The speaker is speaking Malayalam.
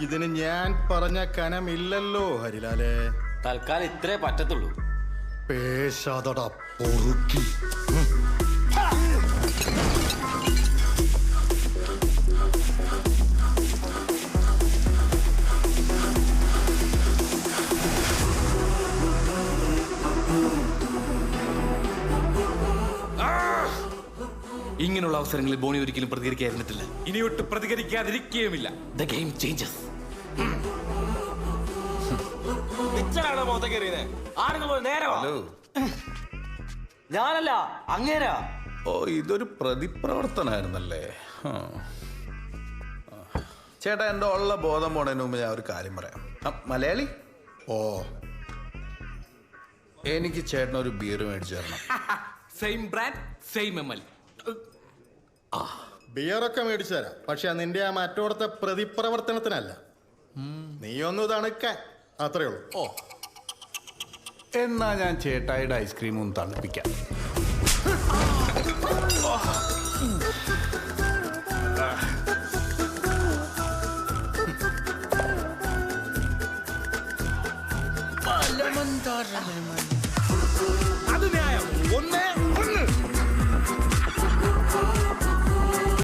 ഇതിന് ഞാൻ പറഞ്ഞ കനമില്ലല്ലോ ഹരിലാലേ. തൽക്കാലം ഇത്രേ പറ്റത്തുള്ളൂ. പേശാതടാ പൊറുക്കി. ഇങ്ങനെയുള്ള അവസരങ്ങളിൽ ബോണി ഒരിക്കലും പ്രതികരിക്കാതിരുന്നിട്ടില്ല. ഇനിയൊട്ട് പ്രതികരിക്കാതിരിക്കുകയുമില്ല. The game changes. ഞാനല്ല അങ്ങേരാ. ഓ, ഇതൊരു പ്രതിപ്രവർത്തനായിരുന്നല്ലേ. ചേട്ടാ, എൻ്റെ ഉള്ള ബോധം പോണതിന് മുമ്പ് ഞാൻ ഒരു കാര്യം പറയാം. മലയാളി, ഓ, എനിക്ക് ചേട്ടനൊരു ബിയർ മേടിച്ചു തരണം. Same brand same ML. ബിയറൊക്കെ മേടിച്ചു തരാം. പക്ഷെ നിന്റെ ആ മറ്റോടത്തെ പ്രതിപ്രവർത്തനത്തിനല്ല. നീ ഒന്ന് തണുക്കാൻ അത്രേ ഉള്ളൂ. ഓ, എന്നാ ഞാൻ ചേട്ടായിയുടെ ഐസ്ക്രീം ഒന്ന് തണുപ്പിക്കാം.